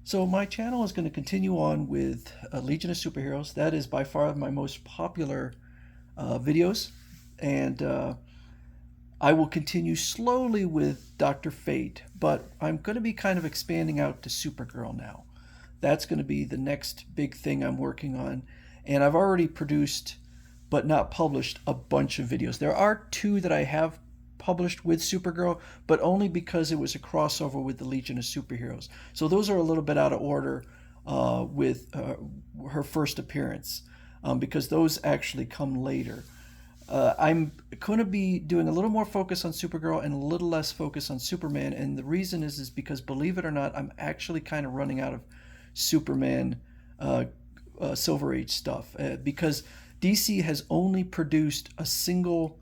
So my channel is going to continue on with Legion of Superheroes. That is by far my most popular videos, and I will continue slowly with Doctor Fate, but I'm going to be kind of expanding out to Supergirl now. That's going to be the next big thing I'm working on, and I've already produced, but not published, a bunch of videos. There are two that I have published with Supergirl, but only because it was a crossover with the Legion of Superheroes. So those are a little bit out of order with her first appearance, because those actually come later. I'm going to be doing a little more focus on Supergirl and a little less focus on Superman, and the reason is because, believe it or not, I'm actually kind of running out of Superman Silver Age stuff, because DC has only produced a single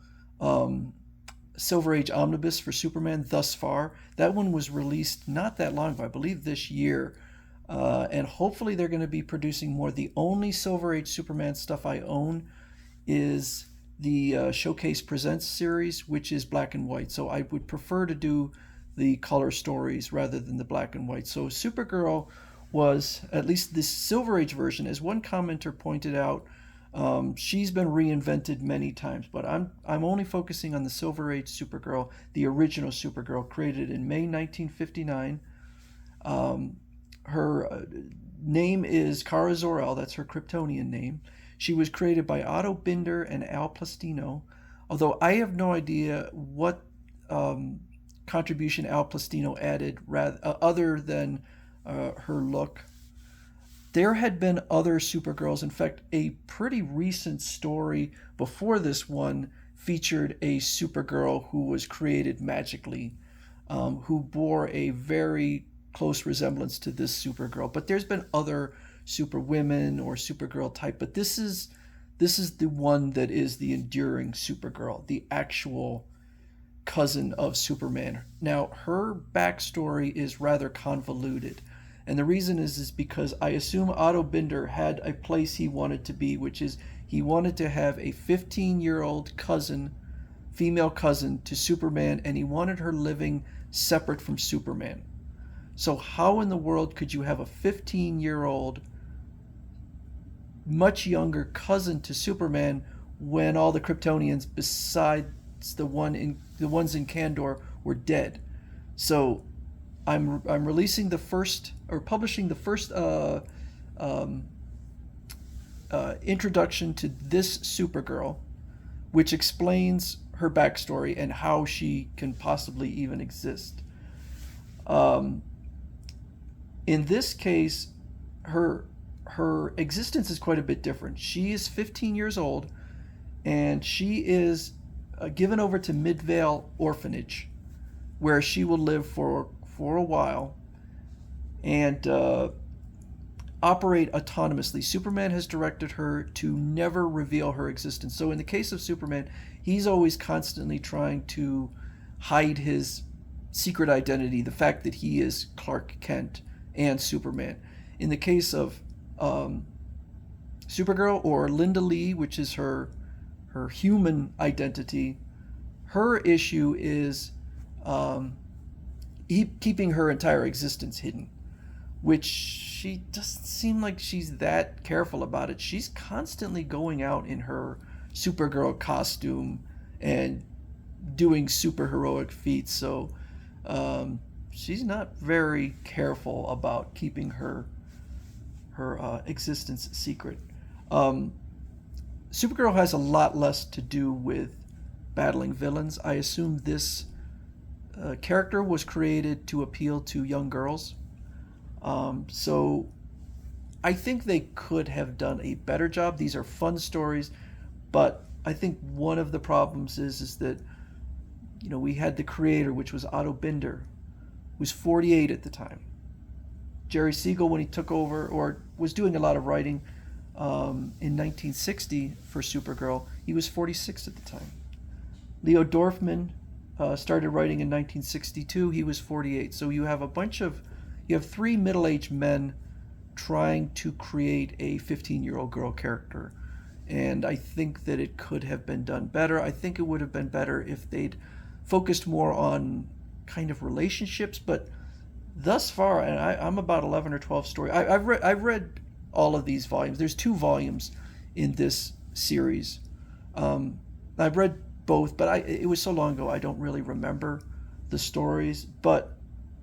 Silver Age omnibus for Superman thus far. That one was released not that long ago, I believe this year. And hopefully they're going to be producing more. The only Silver Age Superman stuff I own is the Showcase Presents series, which is black and white. So I would prefer to do the color stories rather than the black and white. So Supergirl was, at least this Silver Age version, as one commenter pointed out, she's been reinvented many times, but I'm only focusing on the Silver Age Supergirl, the original Supergirl, created in May 1959. Her name is Kara Zor-El. That's her Kryptonian name. She was created by Otto Binder and Al Plastino, although I have no idea what contribution Al Plastino added, other than her look. There had been other Supergirls. In fact, a pretty recent story before this one featured a Supergirl who was created magically, who bore a very close resemblance to this Supergirl. But there's been other Superwomen or Supergirl type, but this is the one that is the enduring Supergirl, the actual cousin of Superman. Now, her backstory is rather convoluted. And the reason is because I assume Otto Binder had a place he wanted to be, which is he wanted to have a 15-year-old cousin, female cousin to Superman, and he wanted her living separate from Superman. So how in the world could you have a 15-year-old, much younger cousin to Superman when all the Kryptonians besides the ones in Kandor were dead? So I'm releasing the first, or publishing the first introduction to this Supergirl, which explains her backstory and how she can possibly even exist. In this case, her existence is quite a bit different. She is 15 years old, and she is given over to Midvale Orphanage, where she will live for a while and operate autonomously. Superman has directed her to never reveal her existence. So in the case of Superman, he's always constantly trying to hide his secret identity, the fact that he is Clark Kent and Superman. In the case of Supergirl, or Linda Lee, which is her human identity, her issue is keeping her entire existence hidden, which she doesn't seem like she's that careful about it. She's constantly going out in her Supergirl costume and doing superheroic feats, so she's not very careful about keeping her existence secret. Supergirl has a lot less to do with battling villains. I assume this character was created to appeal to young girls. So I think they could have done a better job. These are fun stories, but I think one of the problems is that, we had the creator, which was Otto Binder, who was 48 at the time. Jerry Siegel, when he took over or was doing a lot of writing in 1960 for Supergirl, he was 46 at the time. Leo Dorfman started writing in 1962. He was 48. So you have three middle-aged men trying to create a 15-year-old girl character. And I think that it could have been done better. I think it would have been better if they'd focused more on kind of relationships, but thus far, and I'm about 11 or 12 stories. I've read all of these volumes. There's 2 volumes in this series. Um, I've read both, but it was so long ago I don't really remember the stories. But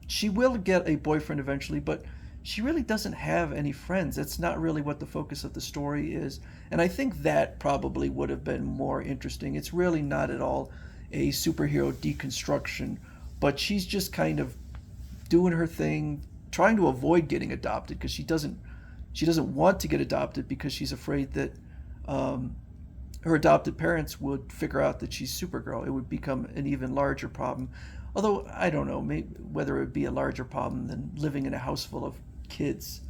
she will get a boyfriend eventually, but she really doesn't have any friends. That's not really what the focus of the story is. And I think that probably would have been more interesting. It's really not at all a superhero deconstruction, but she's just kind of doing her thing, trying to avoid getting adopted because she doesn't want to get adopted because she's afraid that um, her adopted parents would figure out that she's Supergirl. It would become an even larger problem. Although I don't know maybe whether it would be a larger problem than living in a house full of kids.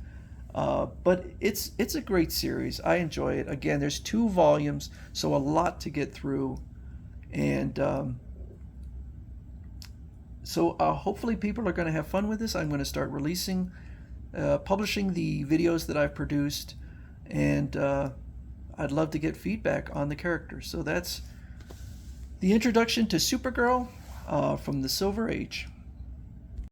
But it's a great series. I enjoy it. Again, there's 2 volumes, so a lot to get through, and so hopefully people are going to have fun with this. I'm going to start publishing the videos that I've produced, and I'd love to get feedback on the characters. So that's the introduction to Supergirl from the Silver Age.